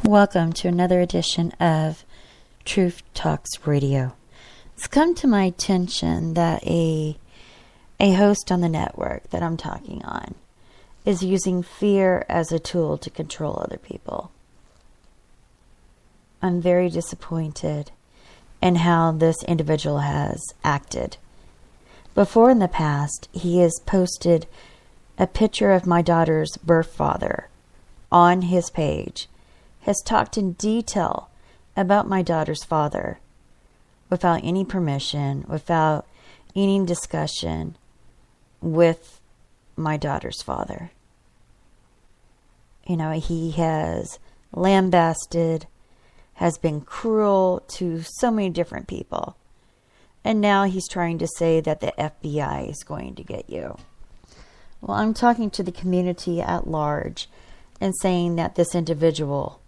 Welcome to another edition of Truth Talks Radio. It's come to my attention that a host on the network that I'm talking on is using fear as a tool to control other people. I'm very disappointed in how this individual has acted. Before in the past, he has posted a picture of my daughter's birth father on his page, has talked in detail about my daughter's father without any permission, without any discussion with my daughter's father. You know, he has lambasted, has been cruel to so many different people. And now he's trying to say that the FBI is going to get you. Well, I'm talking to the community at large and saying that this individual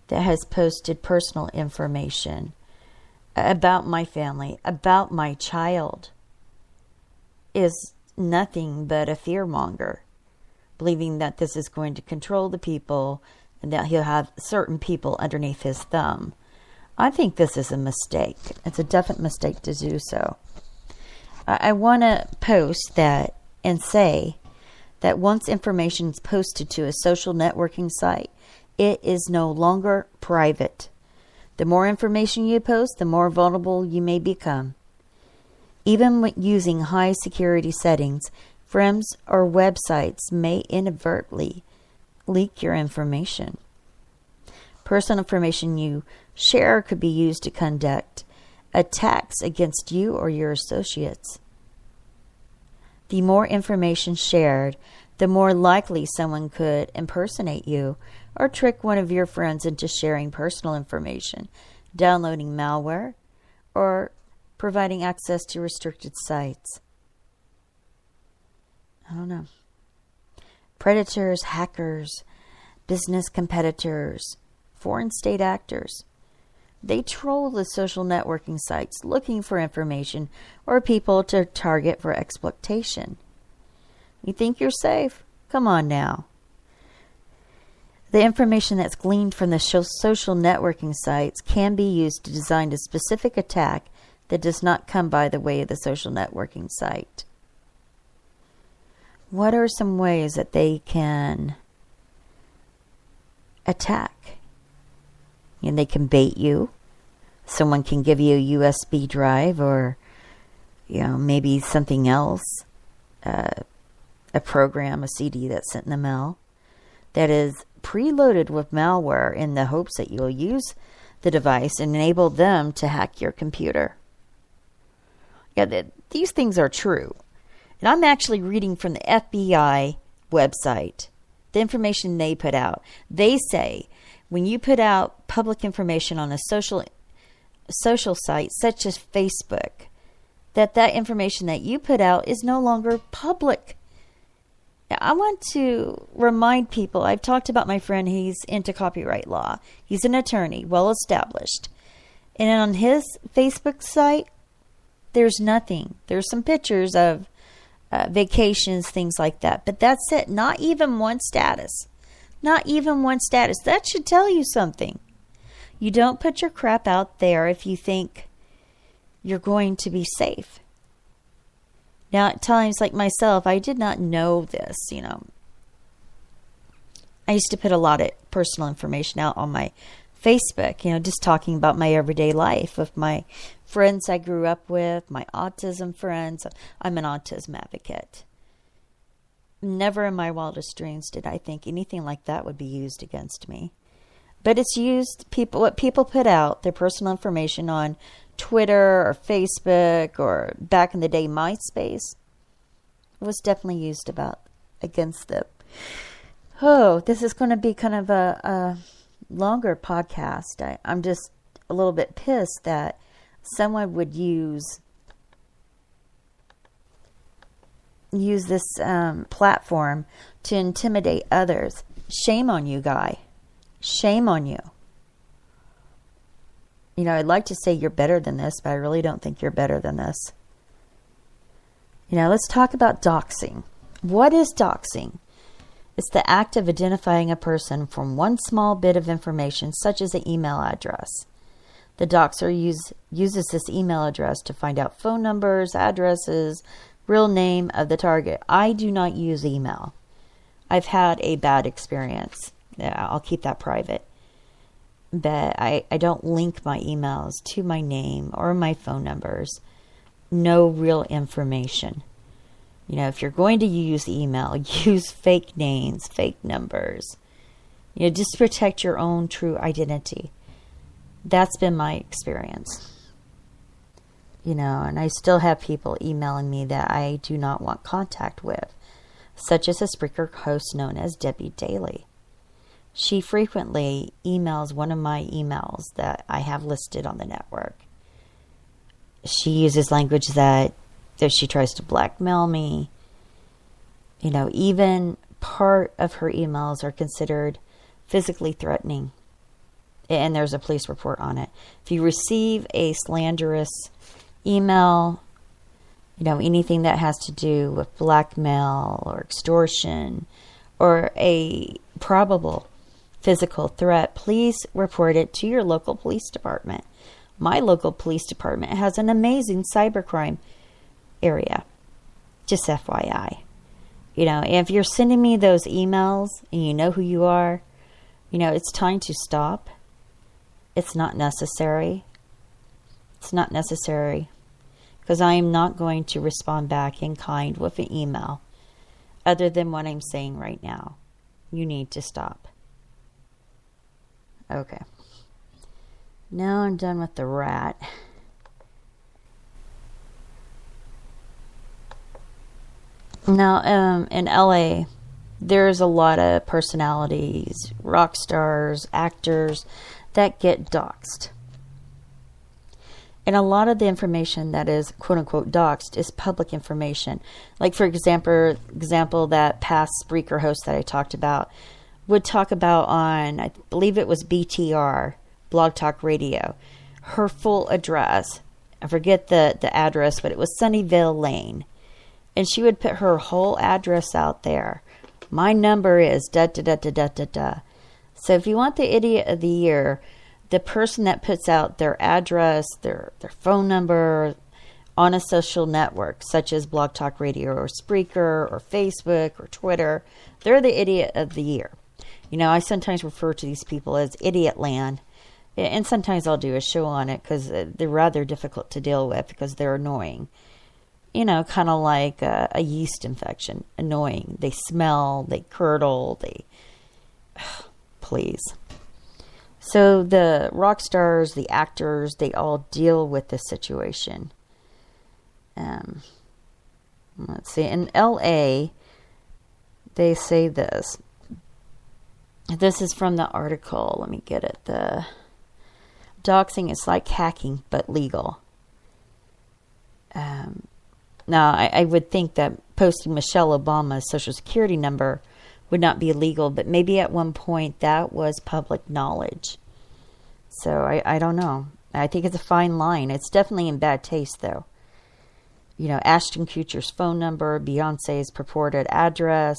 that has posted personal information about my family, about my child, is nothing but a fearmonger, believing that this is going to control the people and that he'll have certain people underneath his thumb. I think this is a mistake. It's a definite mistake to do so. I want to post that and say that once information is posted to a social networking site, it is no longer private. The more information you post, the more vulnerable you may become. Even when using high security settings, friends or websites may inadvertently leak your information. Personal information you share could be used to conduct attacks against you or your associates. The more information shared, the more likely someone could impersonate you or trick one of your friends into sharing personal information, downloading malware, or providing access to restricted sites. I don't know. Predators, hackers, business competitors, foreign state actors. They troll the social networking sites looking for information or people to target for exploitation. You think you're safe? Come on now. The information that's gleaned from the social networking sites can be used to design a specific attack that does not come by the way of the social networking site. What are some ways that they can attack? And they can bait you. Someone can give you a USB drive or, maybe something else, a program, a CD that's sent in the mail that is preloaded with malware in the hopes that you'll use the device and enable them to hack your computer. These things are true. And I'm actually reading from the FBI website, the information they put out. They say when you put out public information on a social site such as Facebook, that information that you put out is no longer public. I want to remind people, I've talked about my friend, he's into copyright law. He's an attorney, well established. And on his Facebook site, there's nothing. There's some pictures of vacations, things like that. But that's it. Not even one status. Not even one status. That should tell you something. You don't put your crap out there if you think you're going to be safe. Now, at times like myself, I did not know this, I used to put a lot of personal information out on my Facebook, just talking about my everyday life with my friends I grew up with, my autism friends. I'm an autism advocate. Never in my wildest dreams did I think anything like that would be used against me. But it's used, what people put out, their personal information on Twitter or Facebook or back in the day MySpace, was definitely used against them. Oh, this is going to be kind of a longer podcast. I'm just a little bit pissed that someone would use this platform to intimidate others. Shame on you, guy. Shame on you. I'd like to say you're better than this, but I really don't think you're better than this. Let's talk about doxing. What is doxing? It's the act of identifying a person from one small bit of information, such as an email address. The doxer uses this email address to find out phone numbers, addresses, real name of the target. I do not use email. I've had a bad experience. I'll keep that private. But I don't link my emails to my name or my phone numbers. No real information. If you're going to use email, use fake names, fake numbers. Just protect your own true identity. That's been my experience. And I still have people emailing me that I do not want contact with, such as a Spreaker host known as Debbie Daly. She frequently emails one of my emails that I have listed on the network. She uses language that she tries to blackmail me. Even part of her emails are considered physically threatening. And there's a police report on it. If you receive a slanderous email, anything that has to do with blackmail or extortion or a probable physical threat, please report it to your local police department. My local police department has an amazing cybercrime area. Just FYI. If you're sending me those emails and you know who you are, it's time to stop. It's not necessary. It's not necessary. Because I am not going to respond back in kind with an email other than what I'm saying right now. You need to stop. Okay. Now I'm done with the rat. Now, in LA, there's a lot of personalities, rock stars, actors that get doxxed. And a lot of the information that is quote-unquote doxed is public information. Like, for example, that past Spreaker host that I talked about would talk about on, I believe it was BTR, Blog Talk Radio, her full address. I forget the address, but it was Sunnyvale Lane. And she would put her whole address out there. My number is da-da-da-da-da-da-da. So if you want the Idiot of the Year, the person that puts out their address, their phone number on a social network, such as Blog Talk Radio or Spreaker or Facebook or Twitter, they're the Idiot of the Year. I sometimes refer to these people as Idiot Land, and sometimes I'll do a show on it because they're rather difficult to deal with because they're annoying. Kind of like a yeast infection. Annoying. They smell, they curdle, please. So the rock stars, the actors, they all deal with this situation. Let's see. In LA, they say this. This is from the article. Let me get it. The doxing is like hacking, but legal. Now, I would think that posting Michelle Obama's social security number would not be illegal, but maybe at one point that was public knowledge. So I don't know. I think it's a fine line. It's definitely in bad taste, though. Ashton Kutcher's phone number, Beyonce's purported address.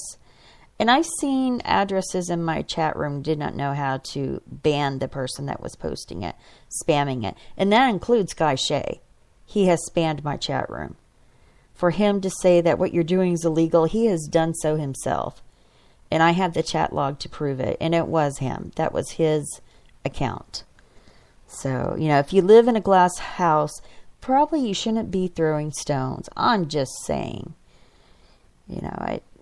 And I've seen addresses in my chat room did not know how to ban the person that was posting it, spamming it. And that includes Guy Shea. He has spammed my chat room. For him to say that what you're doing is illegal, he has done so himself. And I have the chat log to prove it. And it was him. That was his account. So, if you live in a glass house, probably you shouldn't be throwing stones. I'm just saying.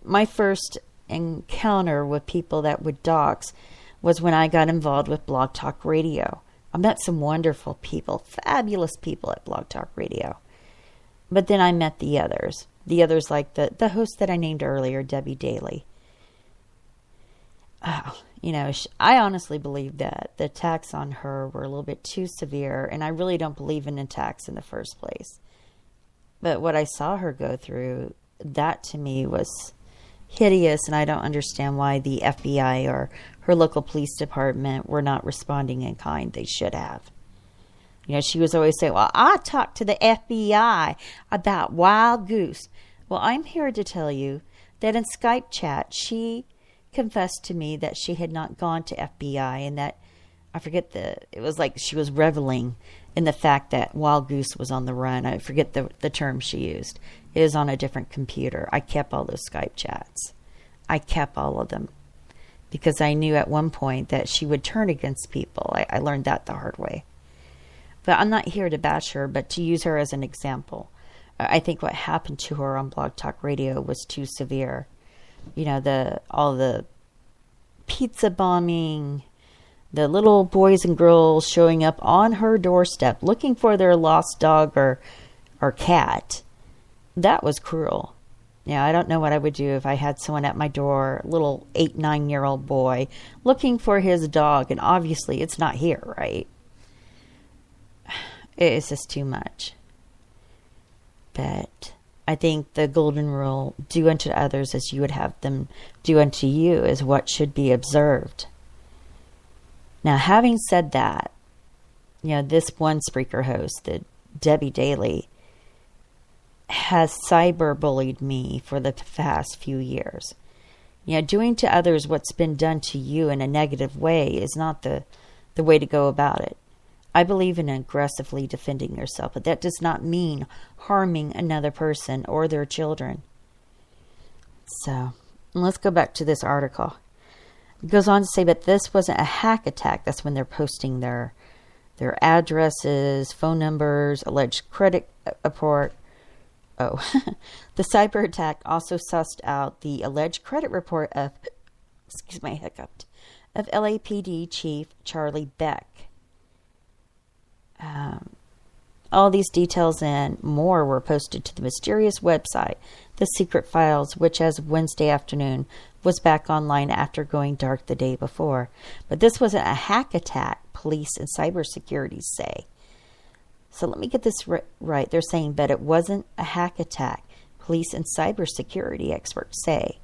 My first encounter with people that would dox was when I got involved with Blog Talk Radio. I met some wonderful people, fabulous people at Blog Talk Radio. But then I met the others like the host that I named earlier, Debbie Daly. I honestly believe that the attacks on her were a little bit too severe, and I really don't believe in attacks in the first place. But what I saw her go through, that to me was hideous, and I don't understand why the FBI or her local police department were not responding in kind. They should have. She was always saying, well, I talked to the FBI about Wild Goose. Well, I'm here to tell you that in Skype chat, she confessed to me that she had not gone to FBI, and that it was like she was reveling in the fact that Wild Goose was on the run. I forget the term she used. It was on a different computer. I kept all those Skype chats. I kept all of them because I knew at one point that she would turn against people. I learned that the hard way. But I'm not here to bash her, but to use her as an example. I think what happened to her on Blog Talk Radio was too severe. You know, all the pizza bombing, the little boys and girls showing up on her doorstep looking for their lost dog or cat. That was cruel. Now, I don't know what I would do if I had someone at my door, a little 8-9-year-old boy, looking for his dog, and obviously it's not here, right? It's just too much. But I think the golden rule, do unto others as you would have them do unto you, is what should be observed. Now, having said that, you know, this one Spreaker host, the Debbie Daly, has cyberbullied me for the past few years. You know, doing to others what's been done to you in a negative way is not the way to go about it. I believe in aggressively defending yourself, but that does not mean harming another person or their children. So, let's go back to this article. It goes on to say, but this wasn't a hack attack. That's when they're posting their addresses, phone numbers, alleged credit report. Oh, the cyber attack also sussed out the alleged credit report of, of LAPD Chief Charlie Beck. All these details and more were posted to the mysterious website, The Secret Files, which as of Wednesday afternoon was back online after going dark the day before. But this wasn't a hack attack, police and cybersecurity say. So let me get this right. They're saying, but it wasn't a hack attack, police and cybersecurity experts say.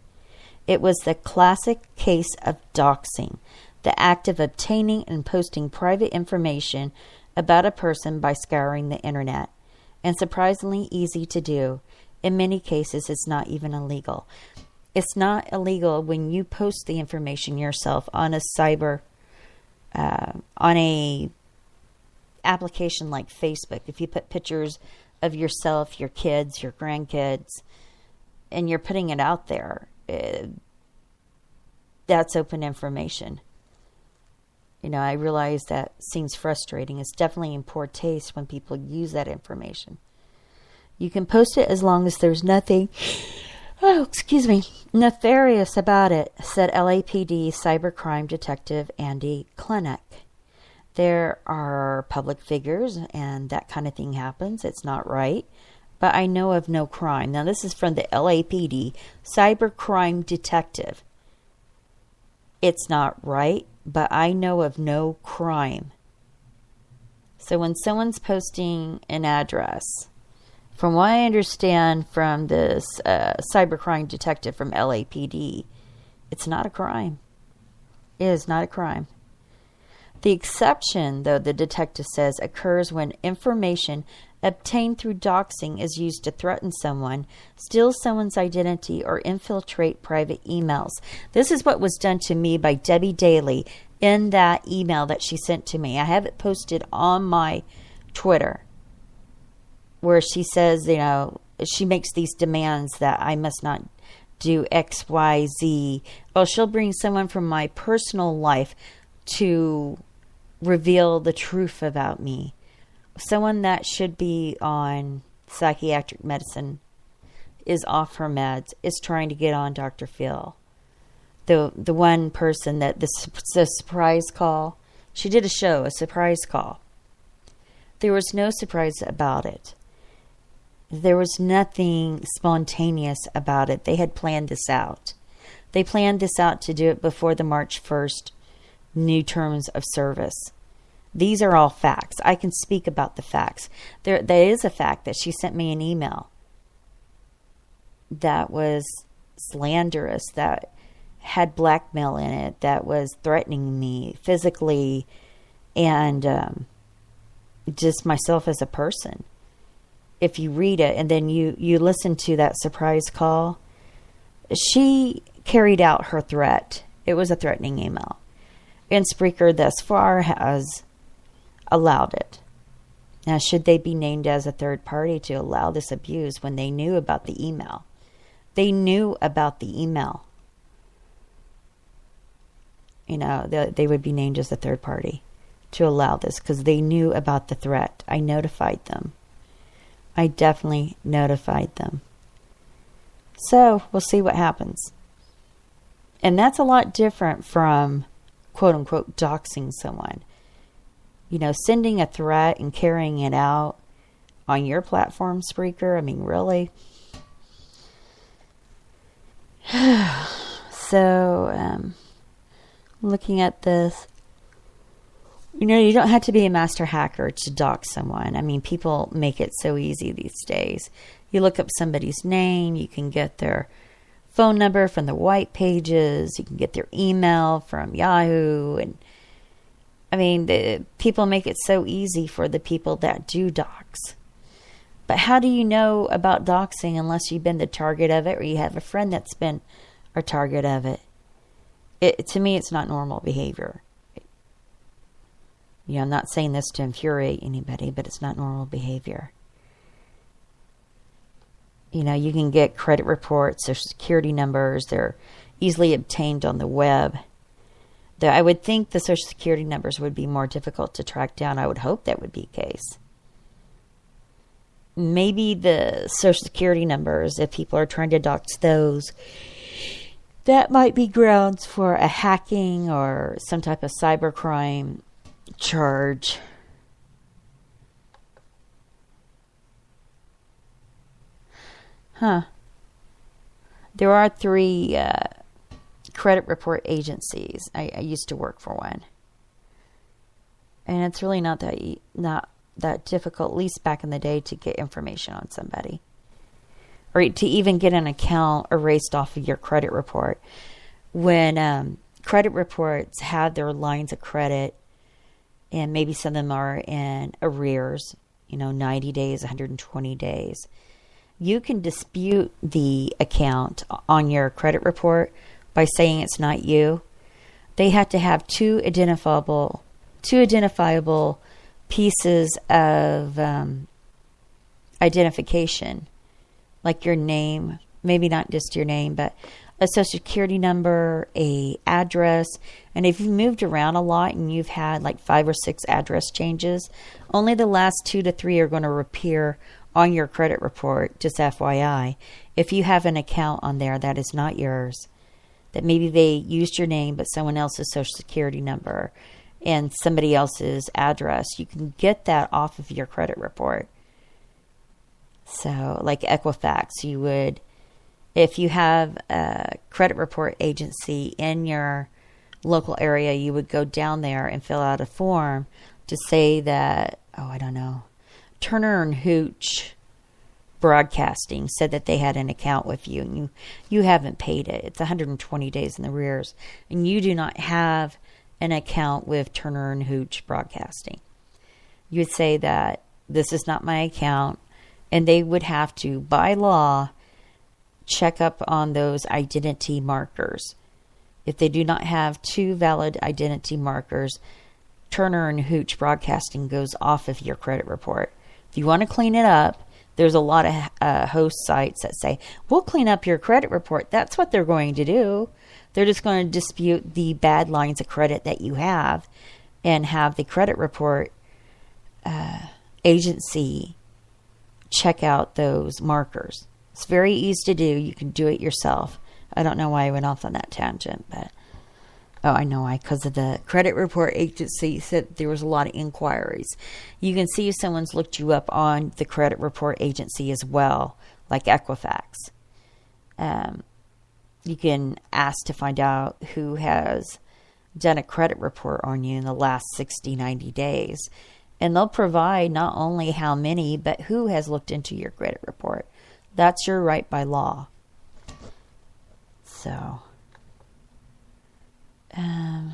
It was the classic case of doxing, the act of obtaining and posting private information about a person by scouring the internet, and surprisingly easy to do. In many cases, it's not even illegal. It's not illegal when you post the information yourself on a application like Facebook. If you put pictures of yourself, your kids, your grandkids, and you're putting it out there, that's open information. You know, I realize that seems frustrating. It's definitely in poor taste when people use that information. You can post it as long as there's nothing, nefarious about it, said LAPD cybercrime detective Andy Klenek. There are public figures and that kind of thing happens. It's not right. But I know of no crime. Now, this is from the LAPD cybercrime detective. It's not right, but I know of no crime. So when someone's posting an address, from what I understand from this cybercrime detective from LAPD, it's not a crime. It is not a crime. The exception, though, the detective says, occurs when information obtained through doxing is used to threaten someone, steal someone's identity, or infiltrate private emails. This is what was done to me by Debbie Daly in that email that she sent to me. I have it posted on my Twitter, where she says, you know, she makes these demands that I must not do X, Y, Z. Well, she'll bring someone from my personal life to reveal the truth about me. Someone that should be on psychiatric medicine is off her meds, is trying to get on Dr. Phil. The one person that the surprise call, she did a show, a surprise call. There was no surprise about it. There was nothing spontaneous about it. They had planned this out. They planned this out to do it before the March 1st new terms of service. These are all facts. I can speak about the facts. There is a fact that she sent me an email that was slanderous, that had blackmail in it, that was threatening me physically and just myself as a person. If you read it and then you listen to that surprise call, she carried out her threat. It was a threatening email. And Spreaker thus far has allowed it. Now, should they be named as a third party to allow this abuse when they knew about the email? They knew about the email. You know, they would be named as a third party to allow this because they knew about the threat. I notified them. I definitely notified them. So, we'll see what happens. And that's a lot different from, quote unquote, doxing someone. You know, sending a threat and carrying it out on your platform, Spreaker. I mean, really? So, looking at this, you know, you don't have to be a master hacker to dox someone. I mean, people make it so easy these days. You look up somebody's name, you can get their phone number from the white pages, you can get their email from Yahoo, and I mean, people make it so easy for the people that do dox. But how do you know about doxing unless you've been the target of it or you have a friend that's been a target of it? To me, it's not normal behavior. You know, I'm not saying this to infuriate anybody, but it's not normal behavior. You know, you can get credit reports, Social Security numbers. They're easily obtained on the web. I would think the Social Security numbers would be more difficult to track down. I would hope that would be the case. Maybe the Social Security numbers, if people are trying to dox those, that might be grounds for a hacking or some type of cybercrime charge. There are 3 credit report agencies. I used to work for one. And it's really not that difficult, at least back in the day, to get information on somebody. Or to even get an account erased off of your credit report. When credit reports have their lines of credit, and maybe some of them are in arrears, 90 days, 120 days, you can dispute the account on your credit report by saying it's not you. They have to have two identifiable pieces of identification, like your name, maybe not just your name, but a Social Security number, a address. And if you've moved around a lot and you've had like 5 or 6 address changes, only the last 2 to 3 are going to appear on your credit report, just FYI. If you have an account on there that is not yours, that maybe they used your name but someone else's Social Security number and somebody else's address, you can get that off of your credit report. So like Equifax, you would, if you have a credit report agency in your local area, you would go down there and fill out a form to say that, Turner and Hooch Broadcasting said that they had an account with you and you haven't paid it. It's 120 days in the arrears and you do not have an account with Turner and Hooch Broadcasting. You would say that this is not my account, and they would have to, by law, check up on those identity markers. If they do not have 2 valid identity markers, Turner and Hooch Broadcasting goes off of your credit report. If you want to clean it up, there's a lot of host sites that say, we'll clean up your credit report. That's what they're going to do. They're just going to dispute the bad lines of credit that you have and have the credit report agency check out those markers. It's very easy to do. You can do it yourself. I don't know why I went off on that tangent, but I know why, because of the credit report agency said there was a lot of inquiries. You can see if someone's looked you up on the credit report agency as well, like Equifax. You can ask to find out who has done a credit report on you in the last 60, 90 days. And they'll provide not only how many, but who has looked into your credit report. That's your right by law. So, let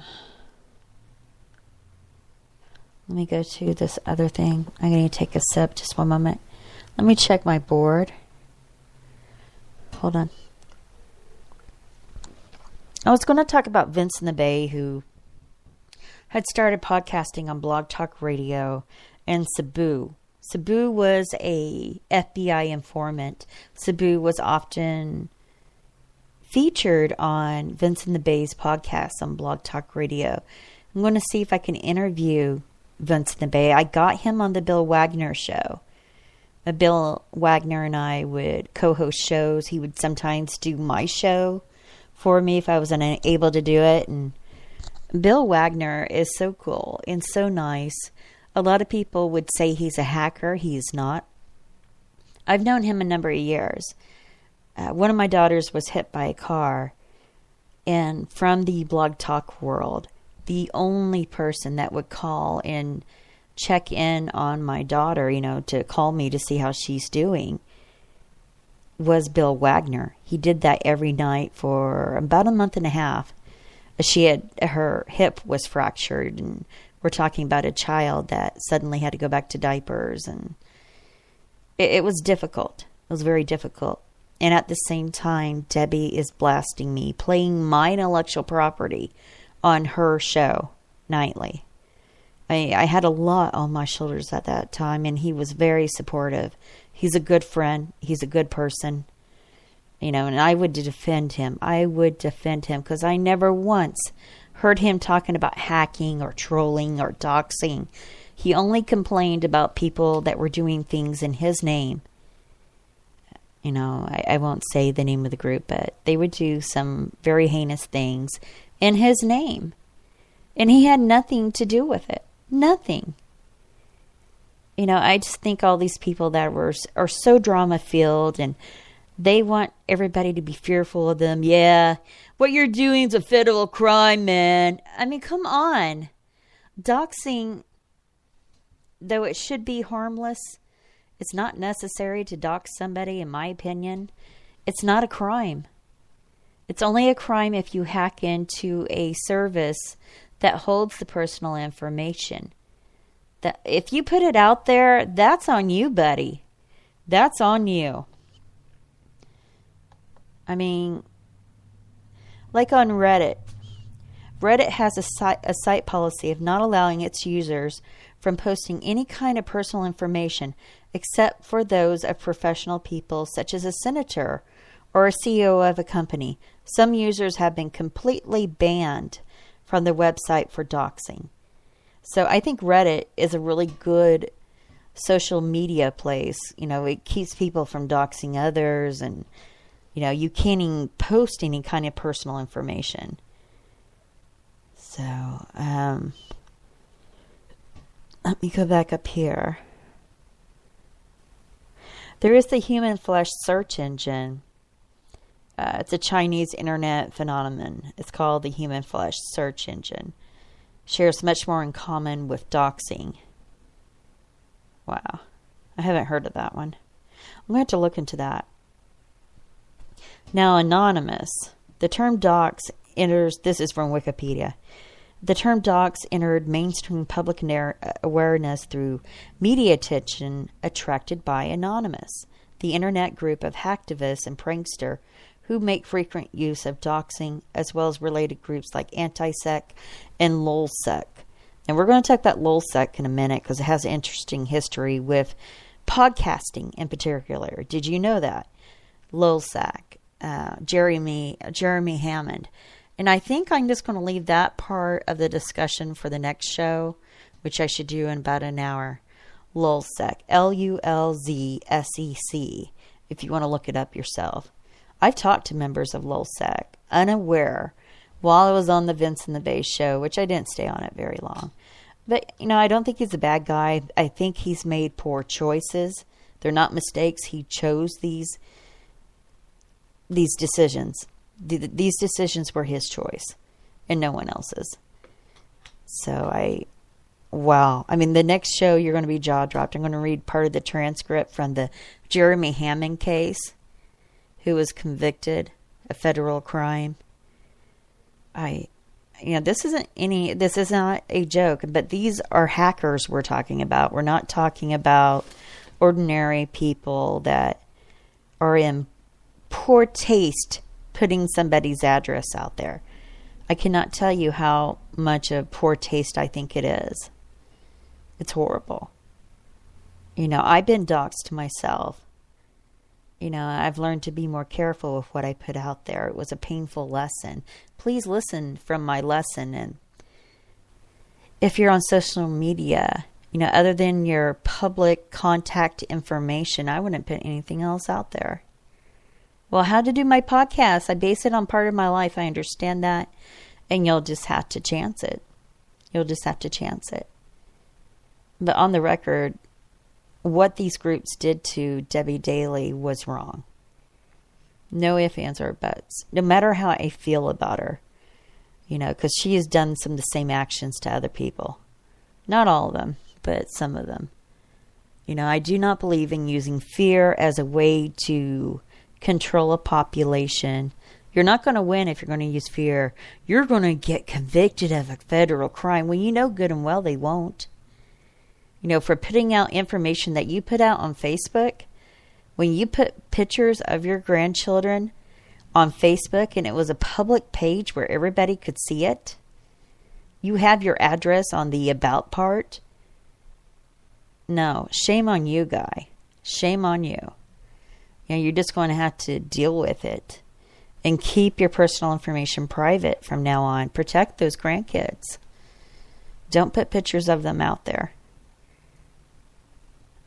me go to this other thing. I'm going to take a sip, just one moment. Let me check my board. Hold on. I was going to talk about Vince in the Bay, who had started podcasting on Blog Talk Radio, and Sabu. Sabu was a FBI informant. Sabu was often featured on Vince in the Bay's podcast on Blog Talk Radio. I'm going to see if I can interview Vince in the Bay. I got him on the Bill Wagner show. Bill Wagner and I would co-host shows. He would sometimes do my show for me if I was unable to do it. And Bill Wagner is so cool and so nice. A lot of people would say he's a hacker. He is not. I've known him a number of years. One of my daughters was hit by a car, and from the Blog Talk world, the only person that would call and check in on my daughter, to call me to see how she's doing, was Bill Wagner. He did that every night for about a month and a half. Her hip was fractured, and we're talking about a child that suddenly had to go back to diapers, and it was difficult. It was very difficult. And at the same time, Debbie is blasting me, playing my intellectual property on her show nightly. I had a lot on my shoulders at that time, and he was very supportive. He's a good friend. He's a good person. And I would defend him. I would defend him because I never once heard him talking about hacking or trolling or doxing. He only complained about people that were doing things in his name. I won't say the name of the group, but they would do some very heinous things in his name. And he had nothing to do with it. Nothing. I just think all these people that are so drama-filled, and they want everybody to be fearful of them. Yeah, what you're doing is a federal crime, man. I mean, come on. Doxing, though it should be harmless, it's not necessary to dox somebody, in my opinion. It's not a crime. It's only a crime if you hack into a service that holds the personal information. That if you put it out there, that's on you, buddy. That's on you. I mean, like on Reddit. Reddit has a site policy of not allowing its users from posting any kind of personal information except for those of professional people such as a senator or a CEO of a company. Some users have been completely banned from the website for doxing. So I think Reddit is a really good social media place. It keeps people from doxing others, and you can't even post any kind of personal information. So, let me go back up here. There is the Human Flesh search engine. It's a Chinese internet phenomenon. It's called the Human Flesh search engine. Shares much more in common with doxing. Wow. I haven't heard of that one. I'm going to have to look into that. Now, anonymous. The term dox enters, this is from Wikipedia. The term dox entered mainstream public awareness through media attention attracted by Anonymous, the internet group of hacktivists and pranksters who make frequent use of doxing, as well as related groups like Antisec and LulzSec. And we're going to talk about LulzSec in a minute because it has an interesting history with podcasting in particular. Did you know that? LulzSec, Jeremy Hammond. And I think I'm just going to leave that part of the discussion for the next show, which I should do in about an hour. LulzSec, LulzSec, if you want to look it up yourself. I've talked to members of LulzSec, unaware, while I was on the Vince in the Bay show, which I didn't stay on it very long. But, I don't think he's a bad guy. I think he's made poor choices. They're not mistakes. He chose these decisions. These decisions were his choice and no one else's. So wow. I mean, the next show you're going to be jaw dropped. I'm going to read part of the transcript from the Jeremy Hammond case, who was convicted of federal crime. This is not a joke, but these are hackers we're talking about. We're not talking about ordinary people that are in poor taste putting somebody's address out there. I cannot tell you how much of poor taste I think it is. It's horrible. I've been doxxed myself. I've learned to be more careful with what I put out there. It was a painful lesson. Please listen from my lesson. And if you're on social media, other than your public contact information, I wouldn't put anything else out there. Well, how to do my podcast? I base it on part of my life. I understand that. And you'll just have to chance it. But on the record, what these groups did to Debbie Daly was wrong. No ifs, ands, or buts. No matter how I feel about her. Because she has done some of the same actions to other people. Not all of them, but some of them. I do not believe in using fear as a way to control a population. You're not going to win if you're going to use fear. You're going to get convicted of a federal crime. Well, good and well they won't. For putting out information that you put out on Facebook, when you put pictures of your grandchildren on Facebook and it was a public page where everybody could see it, you have your address on the about part. No, shame on you, guy. Shame on you. You're just going to have to deal with it and keep your personal information private from now on. Protect those grandkids. Don't put pictures of them out there.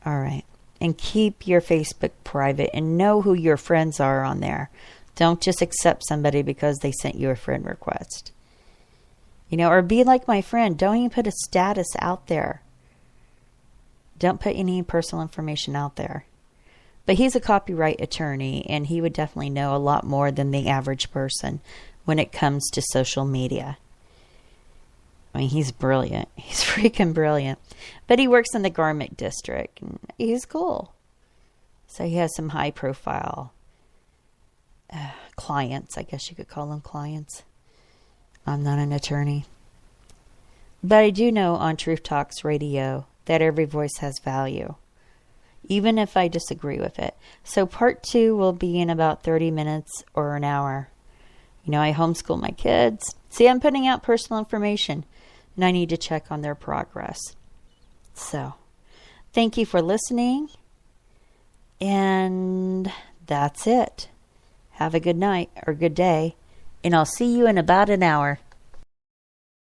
All right. And keep your Facebook private and know who your friends are on there. Don't just accept somebody because they sent you a friend request. Or be like my friend. Don't even put a status out there. Don't put any personal information out there. But he's a copyright attorney, and he would definitely know a lot more than the average person when it comes to social media. He's brilliant. He's freaking brilliant. But he works in the garment district, and he's cool. So he has some high-profile clients. I guess you could call them clients. I'm not an attorney. But I do know on Truth Talks Radio that every voice has value, even if I disagree with it. So part 2 will be in about 30 minutes or an hour. I homeschool my kids. See, I'm putting out personal information, and I need to check on their progress. So, thank you for listening, and that's it. Have a good night or good day, and I'll see you in about an hour.